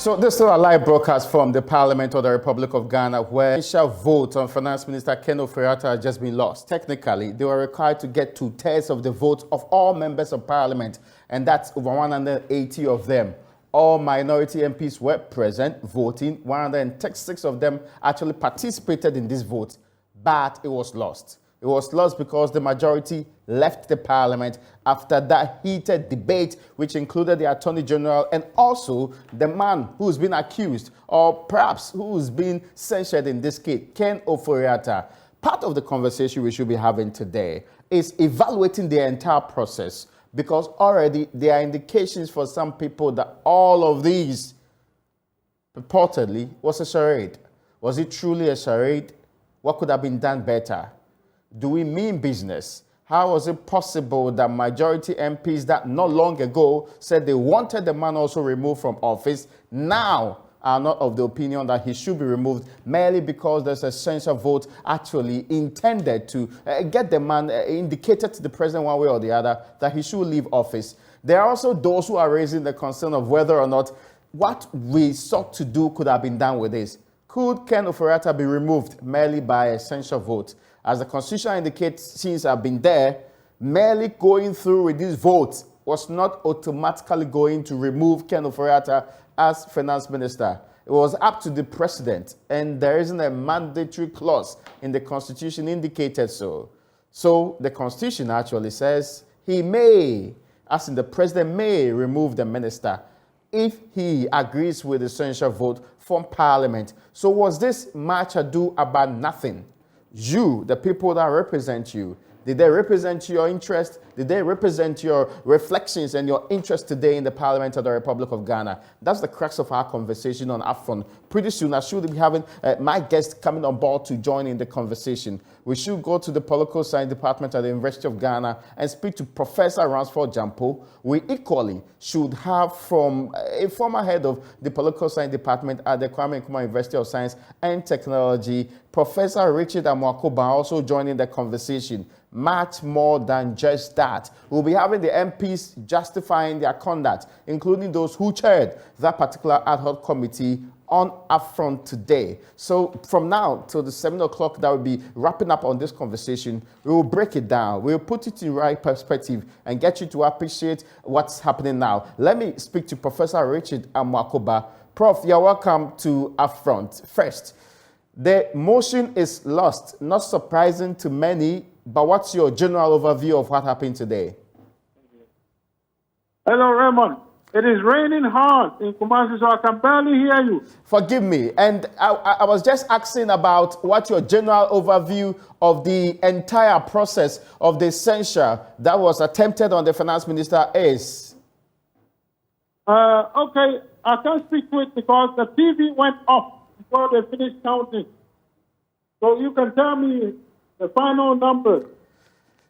So this is a live broadcast from the Parliament of the Republic of Ghana, where the initial vote on Finance Minister Ken Ofori-Atta has just been lost. Technically, they were required to get 2/3 of the votes of all members of Parliament, and that's over 180 of them. All minority MPs were present, voting. 136 of them actually participated in this vote, but it was lost. It was lost because the majority left the parliament after that heated debate, which included the Attorney General and also the man who's been accused, or perhaps who's been censured in this case, Ken Ofori-Atta. Part of the conversation we should be having today is evaluating the entire process, because already there are indications for some people that all of these purportedly was a charade. Was it truly a charade? What could have been done better? Do we mean business? How was it possible that majority MPs that not long ago said they wanted the man also removed from office now are not of the opinion that he should be removed merely because there's a censure vote actually intended to get the man indicated to the president one way or the other that he should leave office? There are also those who are raising the concern of whether or not what we sought to do could have been done with this. Could Ken Ofori-Atta be removed merely by a censure vote? As the Constitution indicates, since I've been there, merely going through with this vote was not automatically going to remove Ken Ofori-Atta as finance minister. It was up to the president, and there isn't a mandatory clause in the Constitution indicated so. So the Constitution actually says he may, as in the president may remove the minister if he agrees with the censure vote from Parliament. So was this much ado about nothing? You, the people that represent you, did they represent your interest? Did they represent your reflections and your interest today in the Parliament of the Republic of Ghana? That's the crux of our conversation on UPfront. Pretty soon, I should be having my guest coming on board to join in the conversation. We should go to the Political Science Department at the University of Ghana and speak to Professor Ransford Jampo. We equally should have from a former head of the Political Science Department at the Kwame Nkrumah University of Science and Technology, Professor Richard Amoakoba, also joining the conversation. Much more than just that. We'll be having the MPs justifying their conduct, including those who chaired that particular ad hoc committee on UPfront today. So from now till the 7 o'clock that will be wrapping up on this conversation, we will break it down. We'll put it in right perspective and get you to appreciate what's happening now. Let me speak to Professor Richard Amoakoba. Prof, you're welcome to UPfront. First, the motion is lost, not surprising to many, but what's your general overview of what happened today? Hello, Raymond. It is raining hard in Kumasi, so I can barely hear you. Forgive me. And I was just asking about what your general overview of the entire process of the censure that was attempted on the finance minister is. Okay, I can't speak to it because the TV went off before they finished counting. So you can tell me the final numbers.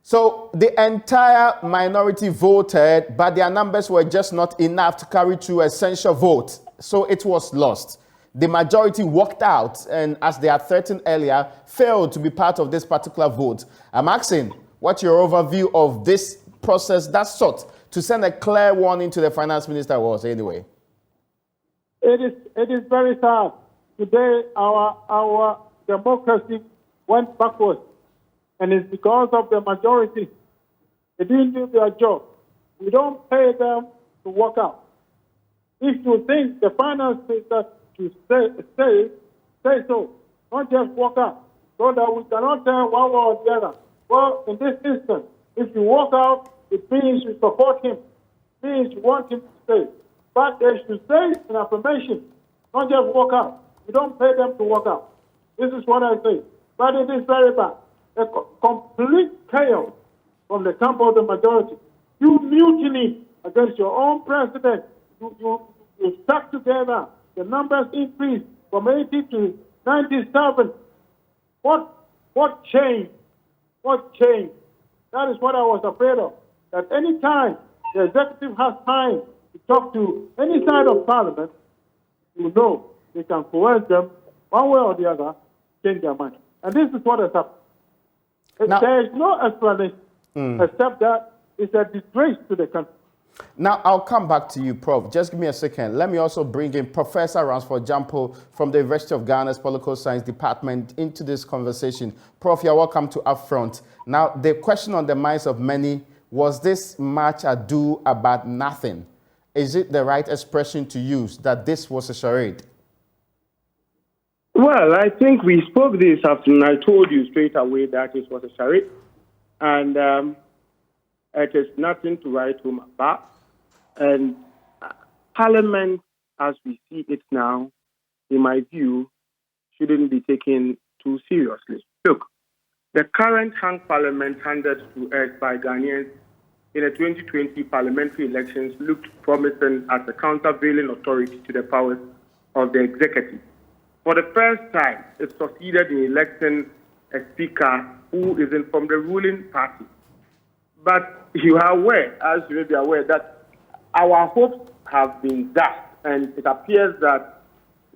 So the entire minority voted, but their numbers were just not enough to carry through a censure vote. So it was lost. The majority walked out and, as they had threatened earlier, failed to be part of this particular vote. I'm asking what your overview of this process that sought to send a clear warning to the finance minister was anyway. It is very sad. Today, our democracy went backwards. And it's because of the majority. They didn't do their job. We don't pay them to walk out. If you think the finance minister should say so, not just walk out, so that we cannot tell one way or the other. Well, in this instance, if you walk out, it means you support him. It means you want him to stay. But they should say an affirmation, not just walk out. We don't pay them to walk out. This is what I say. But it is very bad. A complete chaos from the camp of the majority. You mutiny against your own president. You stuck together. The numbers increased from 80 to 97. What changed? What changed? That is what I was afraid of. That any time the executive has time to talk to any side of parliament, you know they can coerce them one way or the other, change their mind. And this is what has happened. Now, there is no explanation except that it's a disgrace to the country. Now, I'll come back to you, Prof. Just give me a second. Let me also bring in Professor Ransford Jampo from the University of Ghana's Political Science Department into this conversation. Prof, you're welcome to Upfront. Now, the question on the minds of many, was this much ado about nothing? Is it the right expression to use that this was a charade? Well, I think we spoke this afternoon. I told you straight away that it was a charade, and it is nothing to write home about. And Parliament, as we see it now, in my view, shouldn't be taken too seriously. Look, the current hung Parliament handed to us by Ghanaians in the 2020 parliamentary elections looked promising as a countervailing authority to the powers of the executive. For the first time, it succeeded in electing a speaker who isn't from the ruling party. But you are aware, as you may be aware, that our hopes have been dashed, and it appears that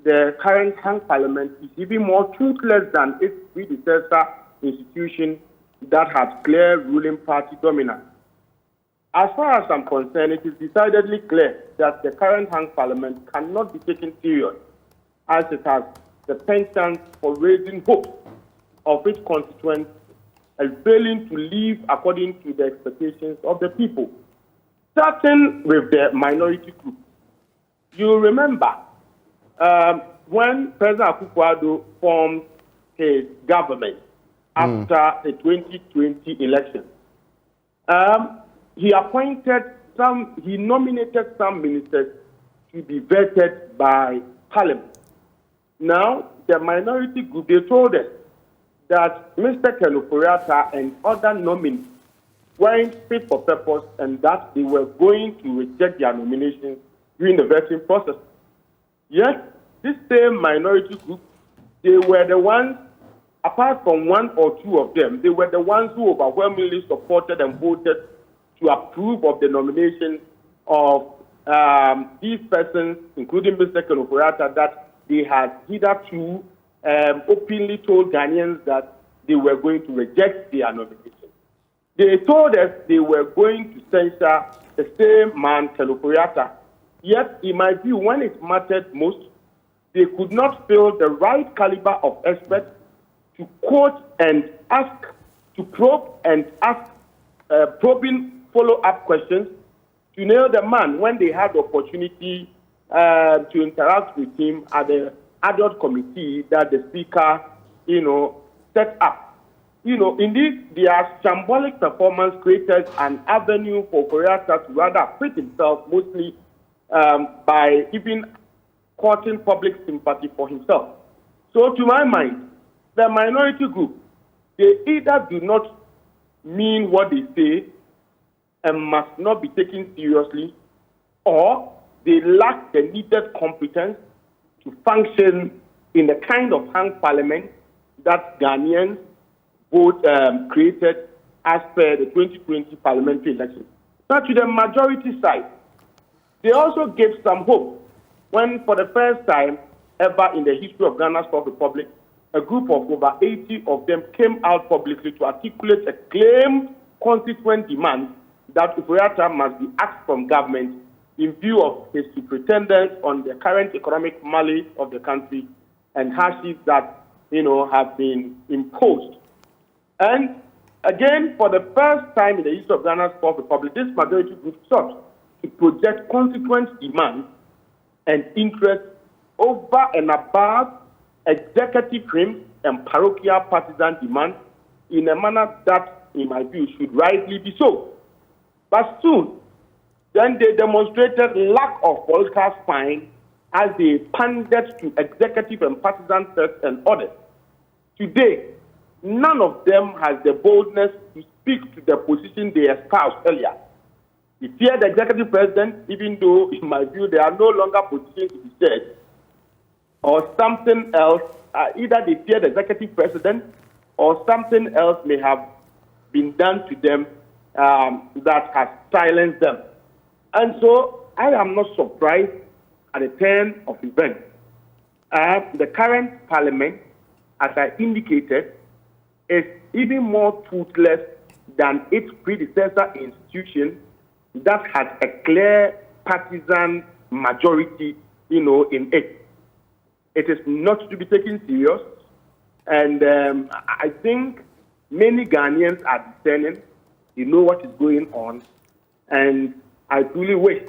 the current hung Parliament is even more toothless than its predecessor institution that has clear ruling party dominance. As far as I'm concerned, it is decidedly clear that the current hung Parliament cannot be taken serious, as it has the penchant for raising hopes of its constituents and failing to live according to the expectations of the people. Starting with the minority group. You remember when President Akufo-Addo formed his government after the 2020 election, he nominated some ministers to be vetted by Parliament. Now, the minority group, they told us that Mr. Ken Ofori-Atta and other nominees weren't fit for purpose and that they were going to reject their nominations during the vetting process. Yet, this same minority group, they were the ones, apart from one or two of them, they were the ones who overwhelmingly supported and voted to approve of the nomination of these persons, including Mr. Ken Ofori-Atta, that they had hitherto openly told Ghanaians that they were going to reject their nomination. They told us they were going to censure the same man, Ken Ofori-Atta. Yet, in my view, when it mattered most, they could not fill the right caliber of experts to quote and ask, to probe and ask probing follow-up questions to nail the man when they had the opportunity to interact with him at the adult committee that the speaker, set up. Indeed, their shambolic performance created an avenue for Ofori-Atta to rather acquit himself, mostly by even courting public sympathy for himself. So, to my mind, the minority group, they either do not mean what they say and must not be taken seriously, or they lack the needed competence to function in the kind of hung Parliament that Ghanaians created as per the 2020 parliamentary election. Now, to the majority side, they also gave some hope when, for the first time ever in the history of Ghana's Fourth Republic, a group of over 80 of them came out publicly to articulate a claimed constituent demand that Ofori-Atta must be axed from government in view of his superintendence on the current economic malaise of the country and hardships that, have been imposed. And again, for the first time in the history of Ghana's Fourth Republic, this majority group sought to project constituent demands and interests over and above executive whims and parochial partisan demands in a manner that, in my view, should rightly be so. But soon, then they demonstrated lack of political spine as they pandered to executive and partisan threats and orders. Today, none of them has the boldness to speak to the position they espoused earlier. They fear the executive president, even though, in my view, there are no longer positions to be said, or something else. Either they fear the executive president, or something else may have been done to them that has silenced them. And so I am not surprised at the turn of events. The current parliament, as I indicated, is even more toothless than its predecessor institution that has a clear partisan majority, in it. It is not to be taken serious. And I think many Ghanaians are discerning, know what is going on. And I truly wish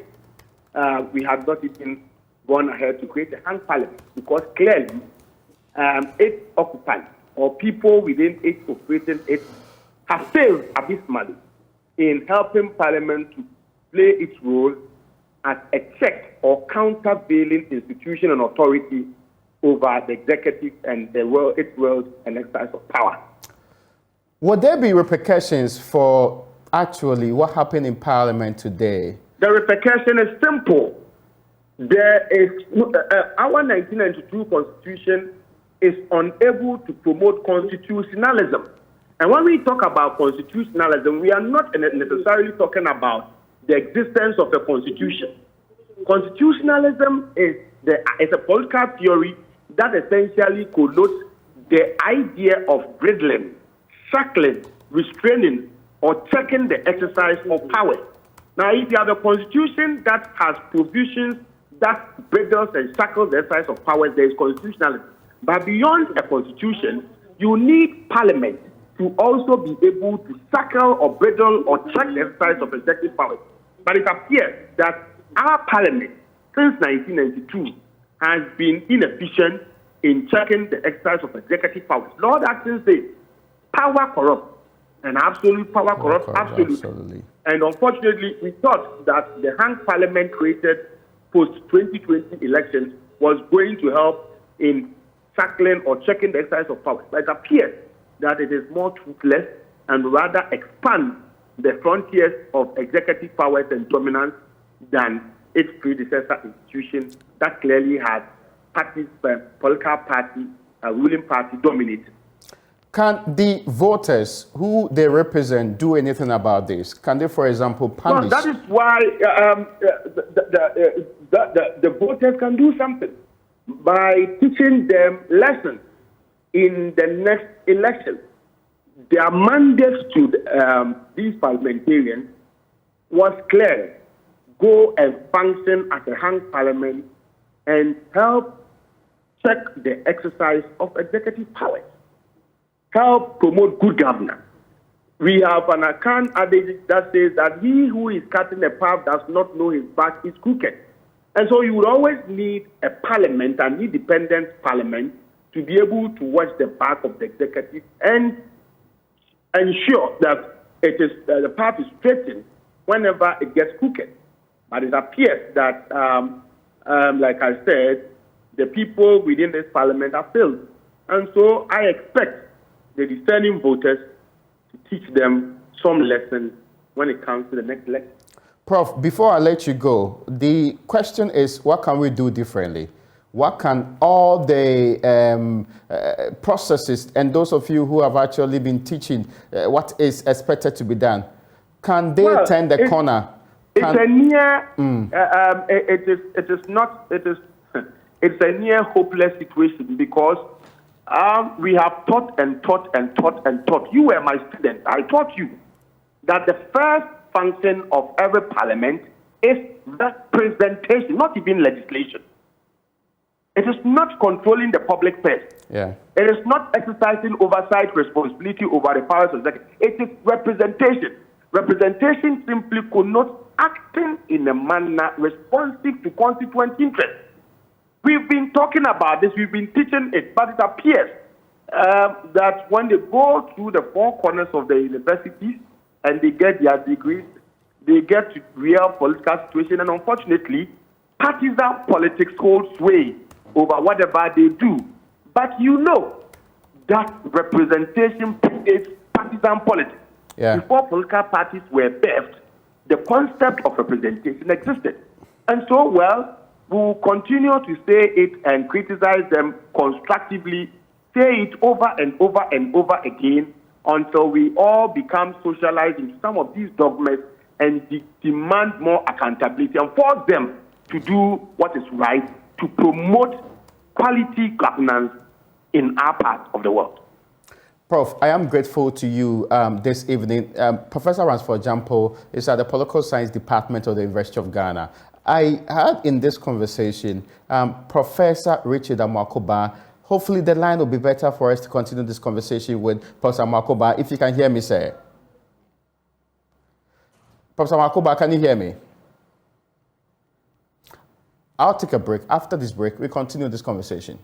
we had not even gone ahead to create a hung parliament, because clearly its occupants or people within it operating it have failed abysmally in helping parliament to play its role as a check or countervailing institution and authority over the executive and its roles and exercise of power. Would there be repercussions for actually what happened in Parliament today? The repercussion is simple. There is our 1992 Constitution is unable to promote constitutionalism. And when we talk about constitutionalism, we are not necessarily talking about the existence of a constitution. Constitutionalism is a political theory that essentially connotes the idea of bridling, shackling, restraining, or checking the exercise of power. Now, if you have a constitution that has provisions that bridles and shackles the exercise of power, there is constitutionalism. But beyond a constitution, you need parliament to also be able to shackle or bridle or check the exercise of executive power. But it appears that our parliament, since 1992, has been inefficient in checking the exercise of executive powers. Lord Acton says, power corrupts, and absolute power corrupts absolutely. And unfortunately, we thought that the hung parliament created post-2020 elections was going to help in shackling or checking the exercise of power. But it appears that it is more toothless and rather expands the frontiers of executive powers and dominance than its predecessor institution that clearly had political party, ruling party dominated. Can the voters who they represent do anything about this? Can they, for example, punish? No, that is why the voters can do something by teaching them lessons in the next election. Their mandate to these parliamentarians was clear: go and function as a hung parliament and help check the exercise of executive powers. Help promote good governance. We have an account adage that says that he who is cutting a path does not know his back is crooked. And so you would always need a parliament, an independent parliament, to be able to watch the back of the executive and ensure that the path is straightened whenever it gets crooked. But it appears that, like I said, the people within this parliament have failed. And so I expect the discerning voters to teach them some lessons when it comes to the next election. Prof, before I let you go, the question is, what can we do differently? What can all the processes, and those of you who have actually been teaching what is expected to be done, can they turn the corner? It's a near hopeless situation, because we have taught and taught and taught and taught. You were my student. I taught you that the first function of every parliament is representation, not even legislation. It is not controlling the public purse. Yeah. It is not exercising oversight responsibility over the powers of the executive. It is representation. Representation simply connotes acting in a manner responsive to constituent interests. We've been talking about this, we've been teaching it, but it appears that when they go through the four corners of the universities and they get their degrees, they get to real political situation, and unfortunately, partisan politics hold sway over whatever they do. But you know that representation predates partisan politics. Yeah. Before political parties were birthed, the concept of representation existed. And so, we will continue to say it and criticize them constructively, say it over and over and over again until we all become socialized into some of these dogmas and demand more accountability and force them to do what is right to promote quality governance in our part of the world. Prof, I am grateful to you this evening. Professor Ransford Jampo is at the Political Science Department of the University of Ghana. I heard in this conversation Professor Richard Acquah. Hopefully the line will be better for us to continue this conversation with Professor Acquah. If you can hear me, sir. Professor Acquah, can you hear me? I'll take a break. After this break, we continue this conversation.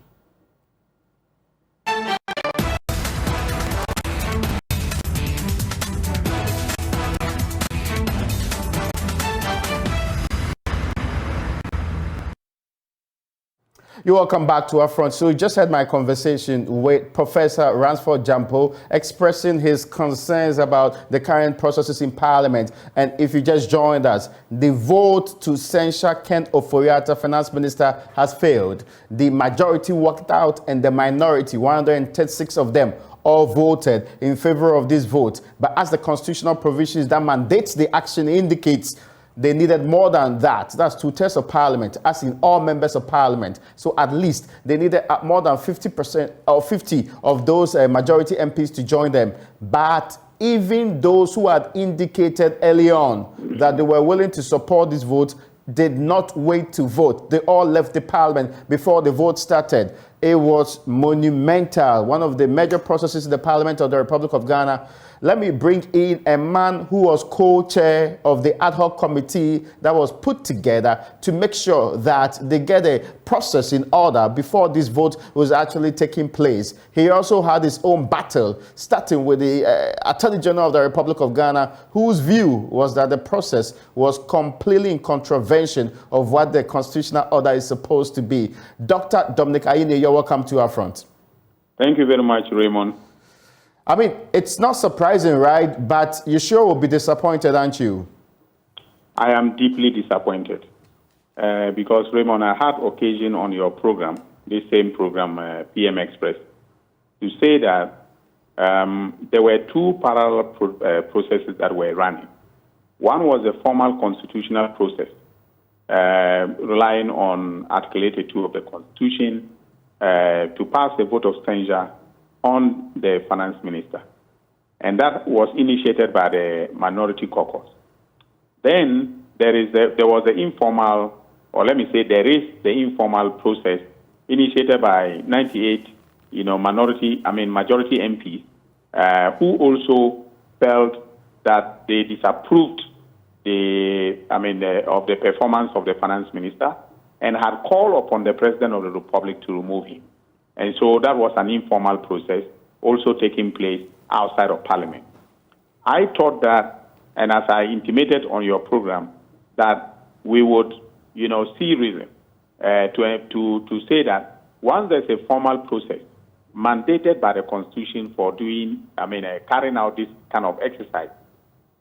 You're welcome back to UPfront. So you just had my conversation with Professor Ransford Jampo expressing his concerns about the current processes in Parliament. And if you just joined us, the vote to censure Ken Ofori-Atta, Finance Minister, has failed. The majority walked out and the minority, 136 of them, all voted in favor of this vote. But as the constitutional provisions that mandates the action indicates, they needed more than that. That's 2/3 of Parliament, as in all members of Parliament. So at least they needed more than 50% or 50 of those majority MPs to join them. But even those who had indicated early on that they were willing to support this vote did not wait to vote. They all left the Parliament before the vote started. It was monumental, one of the major processes in the Parliament of the Republic of Ghana. Let me bring in a man who was co-chair of the ad hoc committee that was put together to make sure that they get a process in order before this vote was actually taking place. He also had his own battle, starting with the Attorney General of the Republic of Ghana, whose view was that the process was completely in contravention of what the constitutional order is supposed to be. Dr. Dominic Ayine, you're welcome to UPfront. Thank you very much, Raymond. I mean, it's not surprising, right? But you sure will be disappointed, aren't you? I am deeply disappointed because, Raymond, I had occasion on your program, this same program, PM Express, to say that there were two parallel processes that were running. One was a formal constitutional process, relying on Article 82 of the Constitution to pass a vote of censure on the finance minister. And that was initiated by the minority caucus. Then there was the informal, or let me say there is the informal process initiated by 98, majority MPs, who also felt that they disapproved of the performance of the finance minister and had called upon the president of the republic to remove him. And so that was an informal process also taking place outside of Parliament. I thought that, and as I intimated on your program, that we would, see reason to say that once there's a formal process mandated by the Constitution for carrying out this kind of exercise,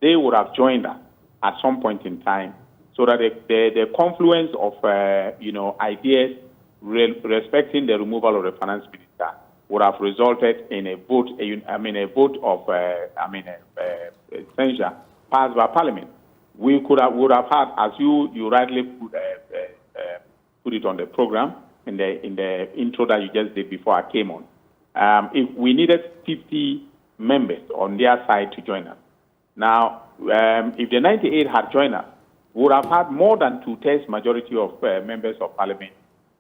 they would have joined us at some point in time so that the confluence of, ideas respecting the removal of the finance minister would have resulted in a vote, of censure passed by Parliament. We would have had, as you rightly put it on the program in the intro that you just did before I came on. If we needed 50 members on their side to join us. Now, if the 98 had joined us, we would have had more than 2/3 majority of members of Parliament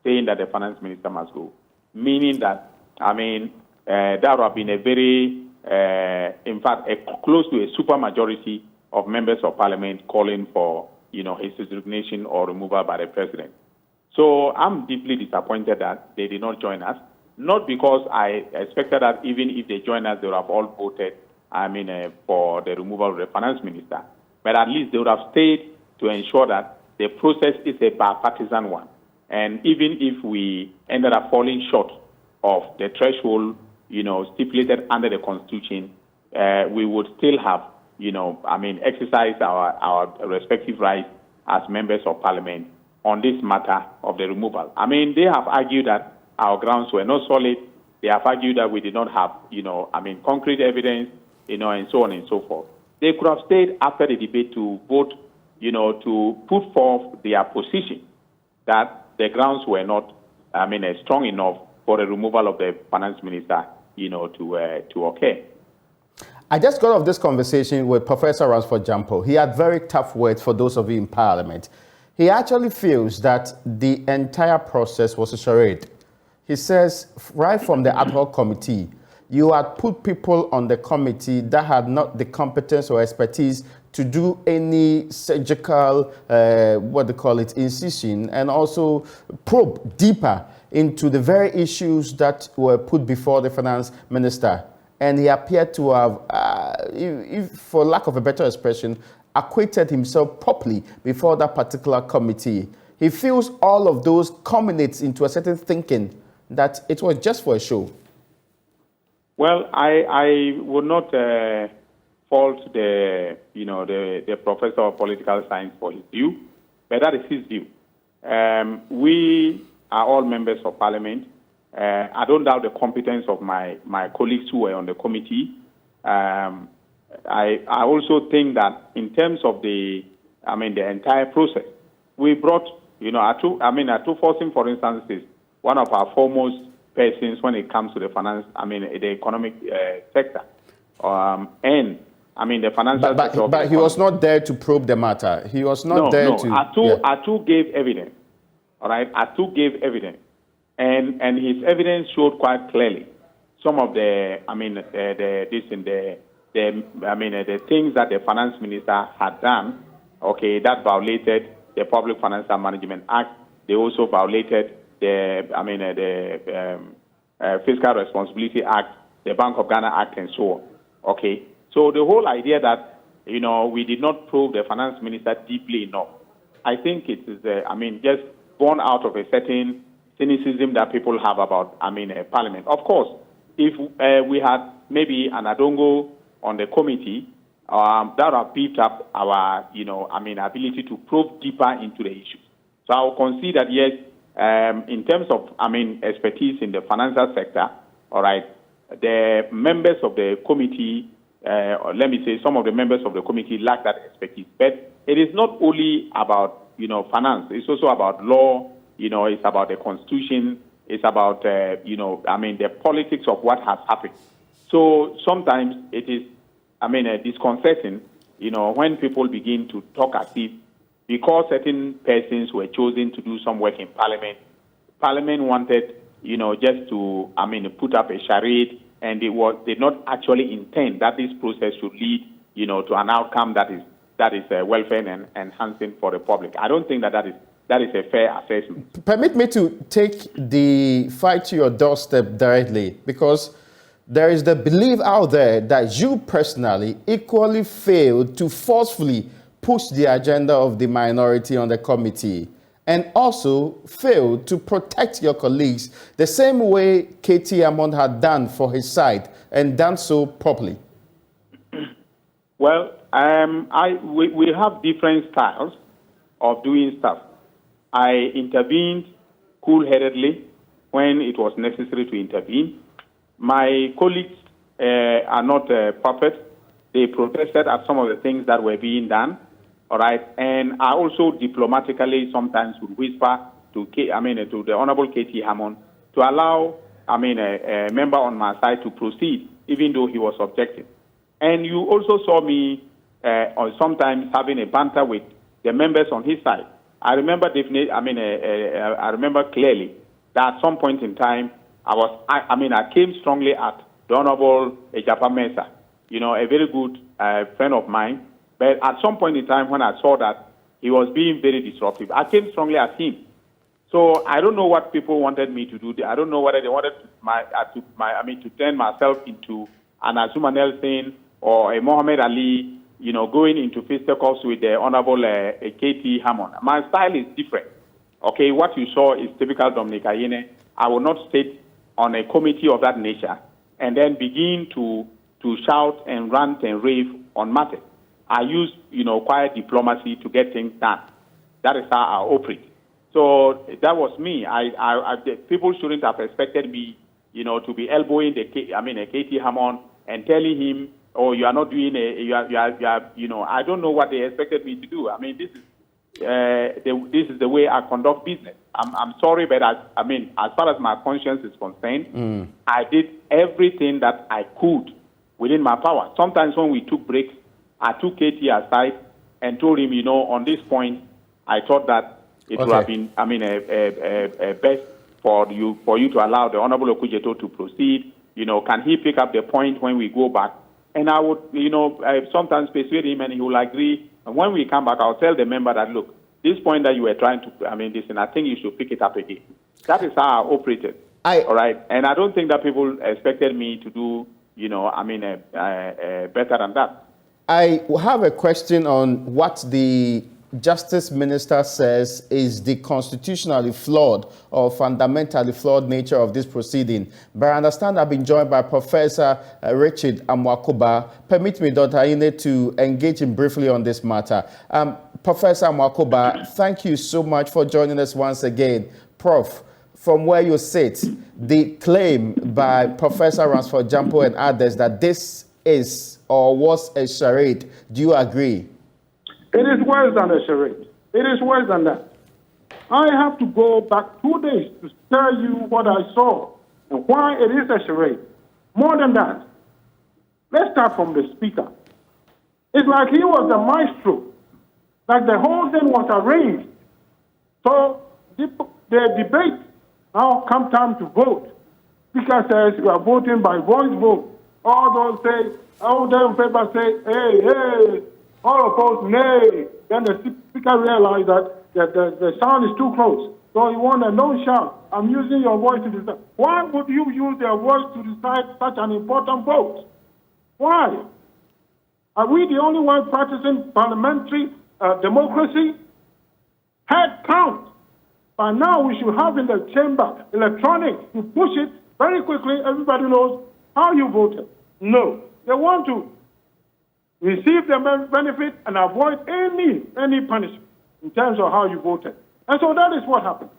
saying that the finance minister must go, meaning that, that would have been a very, close to a supermajority of members of Parliament calling for, his resignation or removal by the president. So I'm deeply disappointed that they did not join us, not because I expected that even if they join us, they would have all voted, for the removal of the finance minister, but at least they would have stayed to ensure that the process is a bipartisan one. And even if we ended up falling short of the threshold, stipulated under the Constitution, we would still have, exercised our respective rights as members of Parliament on this matter of the removal. They have argued that our grounds were not solid. They have argued that we did not have, concrete evidence, and so on and so forth. They could have stayed after the debate to vote, to put forth their position that the grounds were not, strong enough for the removal of the finance minister to occur. I just got off this conversation with Professor Ransford Jampo. He had very tough words for those of you in Parliament. He actually feels that the entire process was a charade. He says, right from the ad hoc committee, you had put people on the committee that had not the competence or expertise to do any surgical, incision, and also probe deeper into the very issues that were put before the finance minister. And he appeared to have, for lack of a better expression, acquitted himself properly before that particular committee. He feels all of those culminates into a certain thinking that it was just for a show. Well, I would not fault the professor of political science for his view, but that is his view. We are all members of parliament. I don't doubt the competence of my colleagues who were on the committee. I also think that in terms of the entire process, we brought, Atu Forcing, for instance, is one of our foremost persons when it comes to the the economic sector. The financial sector. But he was not there to probe the matter. He was not there to. Atu gave evidence. All right, Atu gave evidence, and his evidence showed quite clearly some of the things that the finance minister had done. Okay, that violated the Public Financial Management Act. They also violated the Fiscal Responsibility Act, the Bank of Ghana Act, and so on. Okay, so the whole idea that we did not probe the finance minister deeply enough, I think it is just born out of a certain cynicism that people have about Parliament. Of course, if we had maybe an Adongo on the committee, that would have beefed up our ability to probe deeper into the issues. So I will concede that yes. In terms of, expertise in the financial sector, all right, the members of the committee, or let me say some of the members of the committee lack that expertise. But it is not only about, finance. It's also about law, it's about the constitution. It's about, the politics of what has happened. So sometimes it is, disconcerting, when people begin to talk as if because certain persons were chosen to do some work in Parliament, Parliament wanted, just to, put up a charade, and they did not actually intend that this process should lead, to an outcome that is welfare and enhancing for the public. I don't think that is a fair assessment. Permit me to take the fight to your doorstep directly, because there is the belief out there that you personally equally failed to forcefully push the agenda of the minority on the committee, and also failed to protect your colleagues the same way KT Hammond had done for his side, and done so properly. Well, we have different styles of doing stuff. I intervened cool-headedly when it was necessary to intervene. My colleagues are not puppets. They protested at some of the things that were being done. All right, and I also diplomatically sometimes would whisper to the Honorable KT Hammond to allow a member on my side to proceed, even though he was objecting. And you also saw me sometimes having a banter with the members on his side. I remember I remember clearly that at some point in time I came strongly at the Honorable Ejapa Mensah, a very good friend of mine. But at some point in time, when I saw that he was being very disruptive, I came strongly at him. So I don't know what people wanted me to do. I don't know whether they wanted to turn myself into an Azuma Nelson or a Muhammad Ali, going into fisticuffs with the Honorable KT Hammond. My style is different. Okay, what you saw is typical Dominic Ayine. I will not sit on a committee of that nature and then begin to shout and rant and rave on matters. I use, quiet diplomacy to get things done. That is how I operate. So that was me. People shouldn't have expected me, to be elbowing a KT Hammond and telling him, "Oh, you are not doing I don't know what they expected me to do. this is the way I conduct business. I'm sorry, but as far as my conscience is concerned, I did everything that I could within my power. Sometimes when we took breaks, I took KT aside and told him, on this point, I thought that it would have been, best for you to allow the Honorable Okujeto to proceed. Can he pick up the point when we go back? And I would, sometimes persuade him and he will agree. And when we come back, I'll tell the member that, look, this point that you were trying to, listen, I think you should pick it up again. That is how I operated. All right. And I don't think that people expected me to do, better than that. I have a question on what the Justice Minister says is the constitutionally flawed or fundamentally flawed nature of this proceeding. But I understand I've been joined by Professor Raymond Acquah. Permit me, Dr. Ine, to engage him briefly on this matter. Professor Acquah, thank you so much for joining us once again. Prof, from where you sit, the claim by Professor Ransford Jampo and others that this is or was a charade, do you agree? It is worse than a charade. It is worse than that. I have to go back 2 days to tell you what I saw and why it is a charade. More than that, let's start from the speaker. It's like he was the maestro, like the whole thing was arranged. So the debate, now come time to vote. Speaker says you are voting by voice vote. All those say, all them papers say, hey, all opposed, nay. Then the speaker realized that the sound is too close. So he wanted a no shout. I'm using your voice to decide. Why would you use your voice to decide such an important vote? Why? Are we the only ones practicing parliamentary democracy? Head count. By now, we should have in the chamber electronic to push it very quickly. Everybody knows how you voted. No. They want to receive the benefit and avoid any punishment in terms of how you voted. And so that is what happened.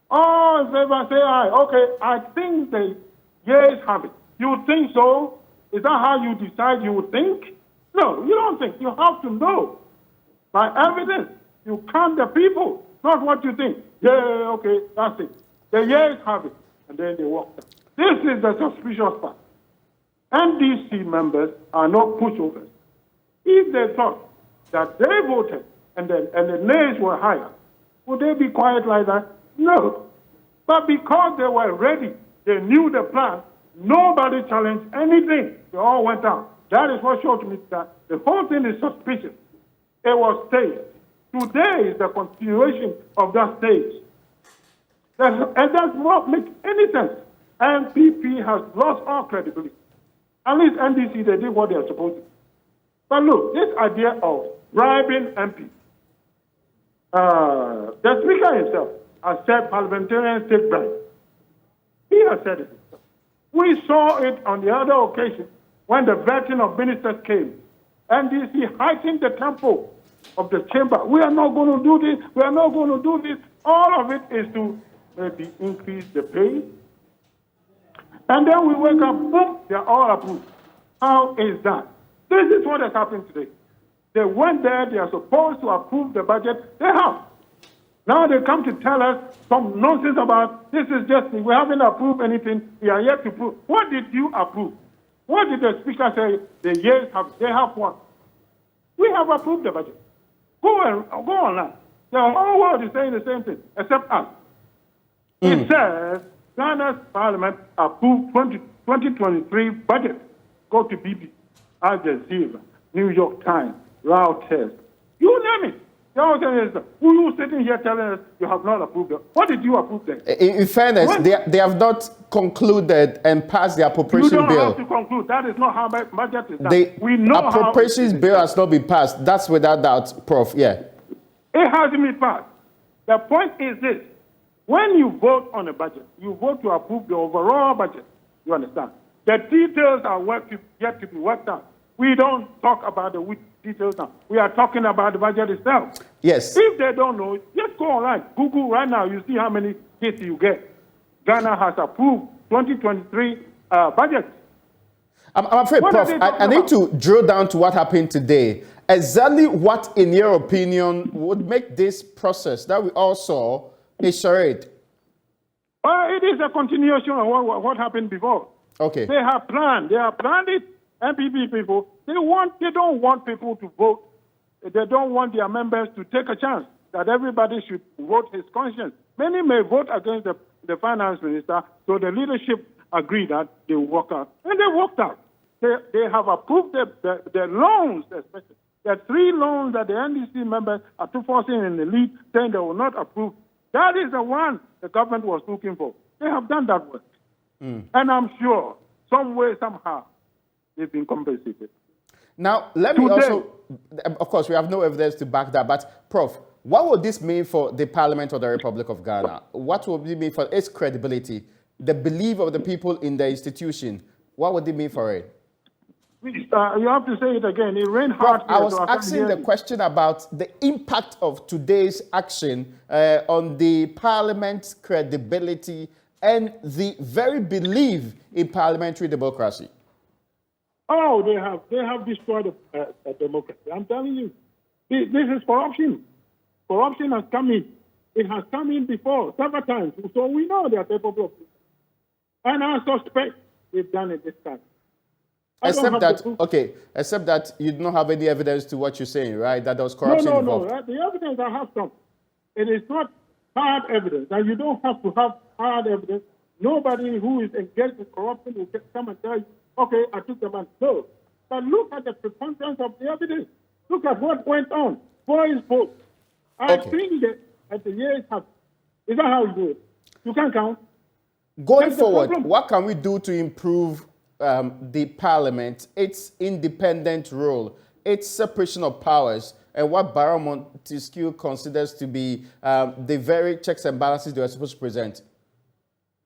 Oh, if they say aye, okay, I think the yeas have it. You think so? Is that how you decide you would think? No, you don't think. You have to know. By evidence, you count the people, not what you think. Yeah, okay, that's it. The yeas have it. And then they walk out. This is the suspicious part. NDC members are not pushovers. If they thought that they voted and the nays were higher, would they be quiet like that? No. But because they were ready, they knew the plan, nobody challenged anything. They all went out. That is what showed me that the whole thing is suspicious. It was staged. Today is the continuation of that stage. And that won't make any sense. NPP has lost all credibility. At least NDC, they did what they are supposed to. But look, this idea of bribing MP, the speaker himself has said parliamentarians take bribes. He has said it himself. We saw it on the other occasion when the vetting of ministers came. NDC heightened the tempo of the chamber. We are not going to do this. We are not going to do this. All of it is to maybe increase the pay. And then we wake up, boom, they are all approved. How is that? This is what has happened today. They went there, they are supposed to approve the budget. They have. Now they come to tell us some nonsense about this is just, we haven't approved anything, we are yet to prove. What did you approve? What did the speaker say? The years have, they have won. We have approved the budget. Go online. The whole world is saying the same thing, except us. It says, Ghana's parliament approved 2023 budget. Go to BBC, Al Jazeera, New York Times, Reuters, you name it. The other thing is, who you sitting here telling us you have not approved it? What did you approve then? In fairness, they have not concluded and passed the appropriation bill. You don't have to conclude. That is not how budget is done. We know appropriations bill has not been passed. That's without doubt, Prof. Yeah. It hasn't been passed. The point is this. When you vote on a budget, you vote to approve the overall budget. You understand? The details are yet to be worked out. We don't talk about the details now. We are talking about the budget itself. Yes. If they don't know, just go online. Google right now. You see how many hits you get. Ghana has approved 2023 budget. I'm afraid, Prof, I need to drill down to what happened today. Exactly what, in your opinion, would make this process that we all saw a charade? It is a continuation of what happened before. Okay. They have planned it. MPP people, they don't want people to vote. They don't want their members to take a chance that everybody should vote his conscience. Many may vote against the finance minister, so the leadership agreed that they will walk out. And they walked out. They have approved the loans, especially. The 3 loans that the NDC members are forcing in the lead, saying they will not approve. That is the one the government was looking for. They have done that work. And I'm sure, some way, somehow, they've been compensated. Now, let me also, of course, we have no evidence to back that, but Prof, what would this mean for the Parliament of the Republic of Ghana? What would it mean for its credibility, the belief of the people in the institution? What would it mean for it? You have to say it again. It rained hard. I was asking the question about the impact of today's action on the Parliament's credibility and the very belief in parliamentary democracy. Oh, they have destroyed a democracy. I'm telling you, this is corruption. Corruption has come in. It has come in before, several times. So we know they are capable of it. And I suspect they've done it this time. Except that you don't have any evidence to what you're saying, right? That there was corruption involved. No. The evidence I have some. It is not hard evidence. And you don't have to have hard evidence. Nobody who is engaged in corruption will come and tell you, okay, I took the money. No. But look at the preponderance of the evidence. Look at what went on. Boys vote. I think that at the years have. Is that how you do it? You can't count. Going forward, what can we do to improve the Parliament, its independent role, its separation of powers, and what Barrow Montesquieu considers to be the very checks and balances they are supposed to present?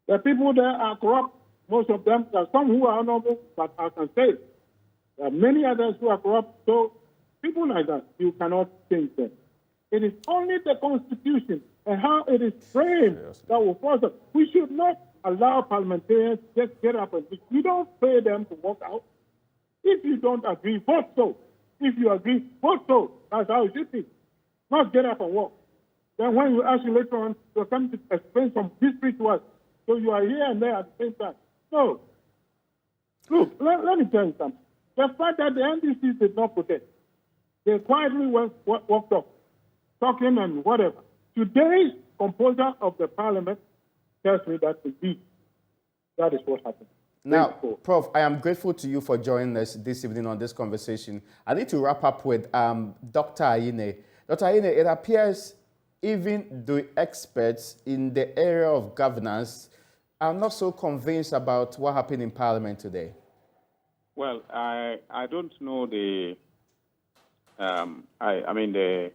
The people there are corrupt. Most of them. There are some who are honorable, but I can say there are many others who are corrupt. So people like that, you cannot change them. It is only the Constitution and how it is framed that will force us. We should not allow parliamentarians to just get up and speak. We don't pay them to walk out. If you don't agree, vote so. If you agree, vote so. That's how it should be. Not get up and walk. Then when you ask you later on, you'll come to explain some history to us. So you are here and there at the same time. No. Look, let me tell you something. The fact that the NDC did not protest, they quietly walked off, talking and whatever. Today's composer of the parliament tells me that indeed that is what happened. Now, Prof, I am grateful to you for joining us this evening on this conversation. I need to wrap up with Dr. Ayine. Dr. Ayine, it appears even the experts in the area of governance are not so convinced about what happened in Parliament today. Well, I don't know the the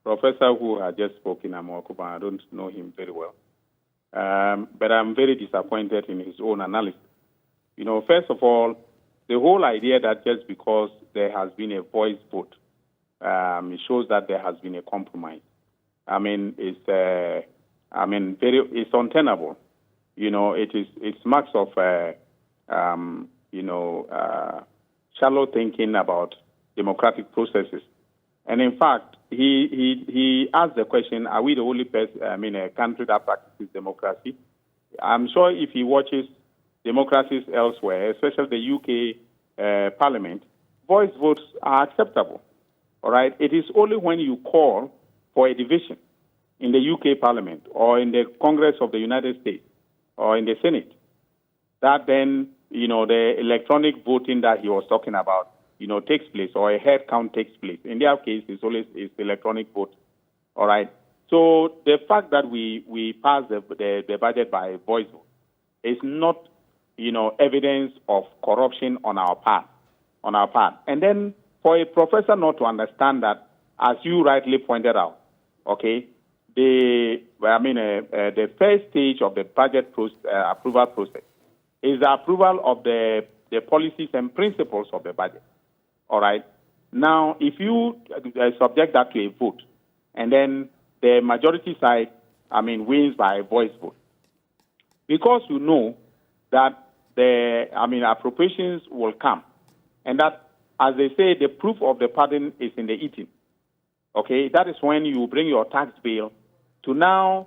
professor who had just spoken, Acquah, I don't know him very well. But I'm very disappointed in his own analysis. You know, first of all, the whole idea that just because there has been a voice vote, it shows that there has been a compromise. I mean, it's untenable. You know, it's marks of shallow thinking about democratic processes. And in fact, he asked the question, are we the only a country that practices democracy? I'm sure if he watches democracies elsewhere, especially the UK Parliament, voice votes are acceptable. All right? It is only when you call for a division in the UK Parliament or in the Congress of the United States or in the Senate that then, the electronic voting that he was talking about, takes place, or a head count takes place. In their case, it's always electronic vote. All right. So the fact that we pass the budget by voice vote is not, evidence of corruption on our part. And then for a professor not to understand that, as you rightly pointed out, okay, the first stage of the budget approval process is the approval of the policies and principles of the budget. All right. Now, if you subject that to a vote, and then the majority side, wins by a voice vote, because you know that the appropriations will come, and that as they say, the proof of the pudding is in the eating. Okay, that is when you bring your tax bill to now,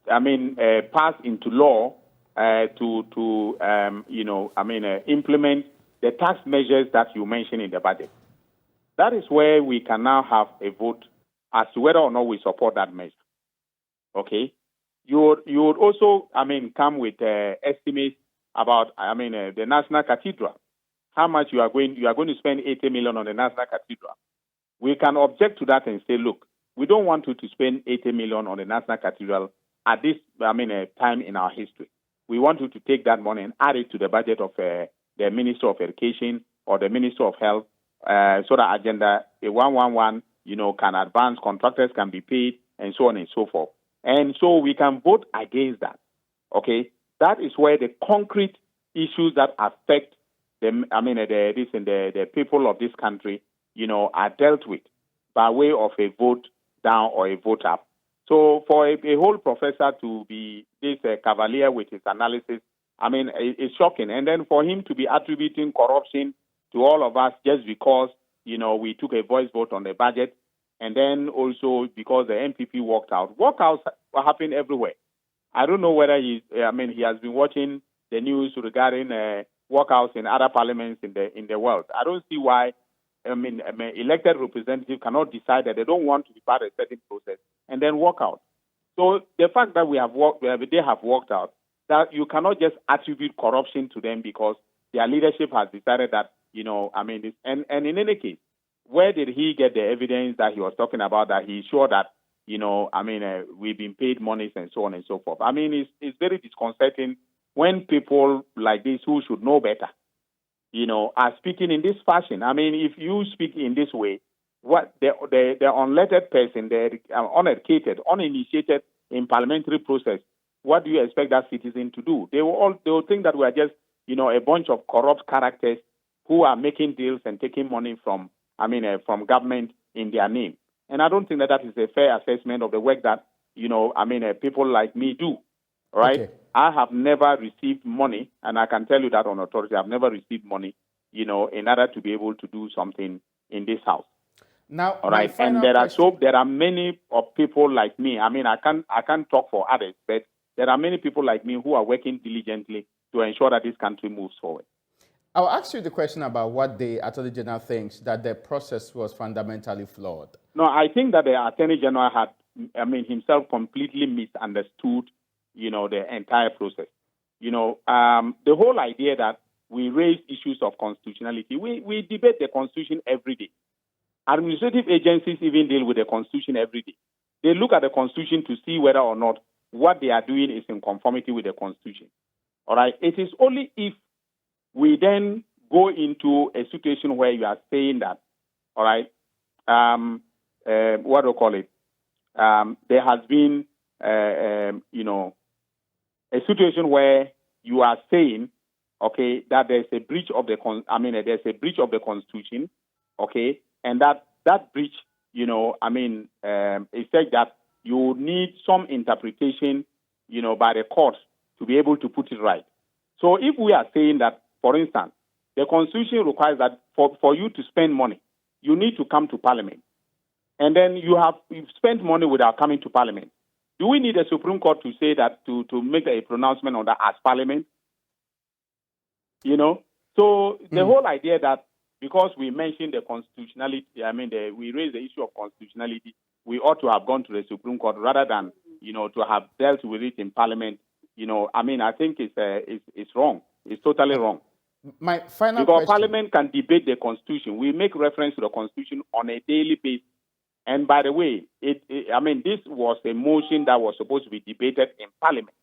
pass into law implement the tax measures that you mentioned in the budget. That is where we can now have a vote as to whether or not we support that measure. Okay, you would also, come with estimates about, the National Cathedral. How much you are going to spend 80 million on the National Cathedral. We can object to that and say, look, we don't want you to spend 80 million on the National Cathedral at this, time in our history. We want you to take that money and add it to the budget of the Minister of Education or the Minister of Health, so that agenda, a 111, can advance, contractors can be paid, and so on and so forth. And so we can vote against that. Okay, that is where the concrete issues that affect the people of this country, are dealt with by way of a vote down or a vote up. So for a whole professor to be this cavalier with his analysis, it's shocking. And then for him to be attributing corruption to all of us just because, we took a voice vote on the budget, and then also because the MPP walked out. Walkouts happen everywhere. I don't know whether he has been watching the news regarding walkouts in other parliaments in the world. I don't see why elected representatives cannot decide that they don't want to be part of a certain process and then walk out. So the fact that they have walked out, that you cannot just attribute corruption to them because their leadership has decided that, and in any case, where did he get the evidence that he was talking about, that he's sure that, we've been paid monies and so on and so forth? It's very disconcerting when people like this who should know better, are speaking in this fashion. If you speak in this way, what the unlettered person, the uneducated, uninitiated in parliamentary process, what do you expect that citizen to do? They will think that we are just, a bunch of corrupt characters who are making deals and taking money from government in their name. And I don't think that is a fair assessment of the work that, people like me do. Right? Okay. I have never received money, and I can tell you that on authority. I've never received money, in order to be able to do something in this house. Now, all right, and there are many of people like me. I can't talk for others, but there are many people like me who are working diligently to ensure that this country moves forward. I'll ask you the question about what the Attorney General thinks, that the process was fundamentally flawed. No, I think that the Attorney General had, himself completely misunderstood, the entire process. The whole idea that we raise issues of constitutionality, we debate the Constitution every day. Administrative agencies even deal with the Constitution every day. They look at the Constitution to see whether or not what they are doing is in conformity with the Constitution. All right. It is only if we then go into a situation where you are saying that, all right, what do you call it? There has been, a situation where you are saying, okay, that there's a breach of the there's a breach of the Constitution, okay, and that breach, it said that you need some interpretation, by the courts to be able to put it right. So if we are saying that, for instance, the Constitution requires that for you to spend money, you need to come to Parliament, and then you've spent money without coming to Parliament. Do we need a Supreme Court to say that, to make a pronouncement on that as Parliament? So the whole idea that because we mentioned the constitutionality, we raised the issue of constitutionality, we ought to have gone to the Supreme Court rather than, to have dealt with it in Parliament. I think it's wrong. It's totally wrong. My final because question. Parliament can debate the Constitution. We make reference to the Constitution on a daily basis. And by the way, this was a motion that was supposed to be debated in Parliament.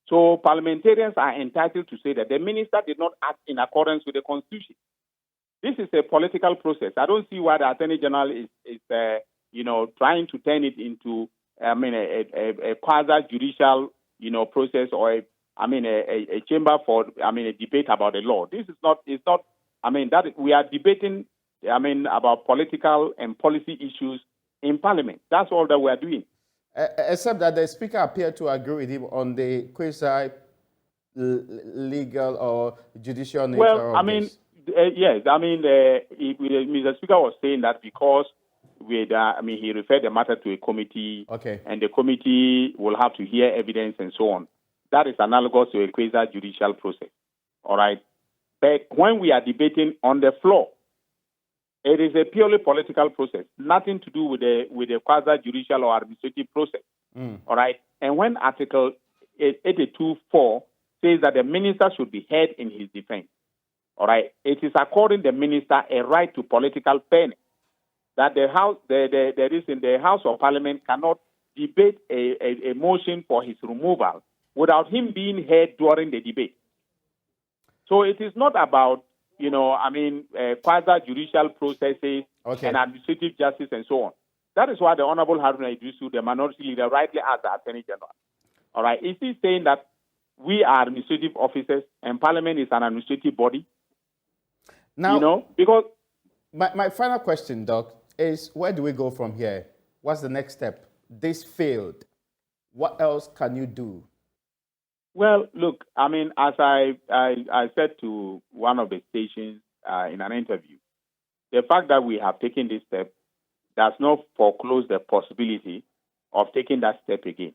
So parliamentarians are entitled to say that the minister did not act in accordance with the Constitution. This is a political process. I don't see why the Attorney General is trying to turn it into, a quasi-judicial, process or a chamber for, a debate about the law. This is not. It's not. That we are debating. About political and policy issues in Parliament. That's all that we are doing. Except that the Speaker appeared to agree with him on the quasi-legal or judicial nature of this. Yes, I mean, Mr. Speaker was saying that because he referred the matter to a committee, Okay. and the committee will have to hear evidence and so on. That is analogous to a quasi-judicial process, all right? But when we are debating on the floor, it is a purely political process, nothing to do with the quasi-judicial or administrative process, all right? And when Article 82.4 says that the minister should be heard in his defense, all right, it is according the minister a right to political fairness that the House, there is in the House of Parliament cannot debate a motion for his removal without him being heard during the debate. So it is not about, quasi-judicial processes and administrative justice and so on. That is why the Honorable Haruna Idrisu, the minority leader, rightly asked the Attorney General. All right, is he saying that we are administrative officers and Parliament is an administrative body? Now, because my final question, Doc, is where do we go from here? What's the next step? This failed. What else can you do? Well, look, I mean, as I said to one of the stations in an interview, the fact that we have taken this step does not foreclose the possibility of taking that step again.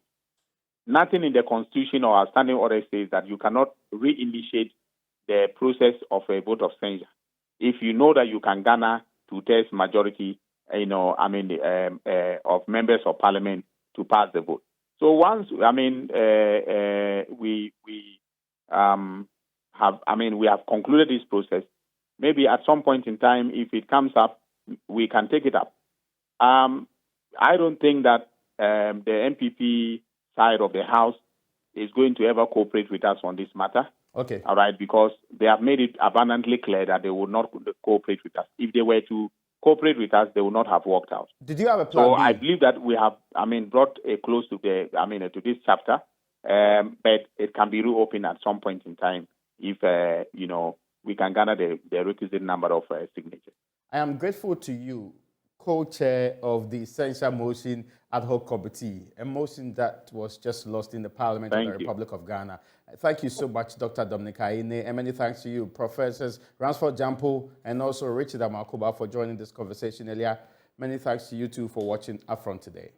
Nothing in the Constitution or our standing order says that you cannot reinitiate the process of a vote of censure if you know that you can garner 2/3 majority, of members of Parliament to pass the vote. So once, we have concluded this process. Maybe at some point in time, if it comes up, we can take it up. I don't think that the NPP side of the House is going to ever cooperate with us on this matter. Okay. All right, because they have made it abundantly clear that they will not cooperate with us. If they were to cooperate with us, they would not have worked out. Did you have a plan So B? I believe that we have, brought a close to to this chapter, but it can be reopened at some point in time if, we can garner the requisite number of signatures. I am grateful to you, co-chair of the Censure Motion Ad Hoc Committee, a motion that was just lost in the Parliament of the Republic of Ghana. Thank you so much, Dr. Dominic Aine, and many thanks to you, Professors Ransford Jampo and also Richard Amakuba for joining this conversation earlier. Many thanks to you too for watching UPfront today.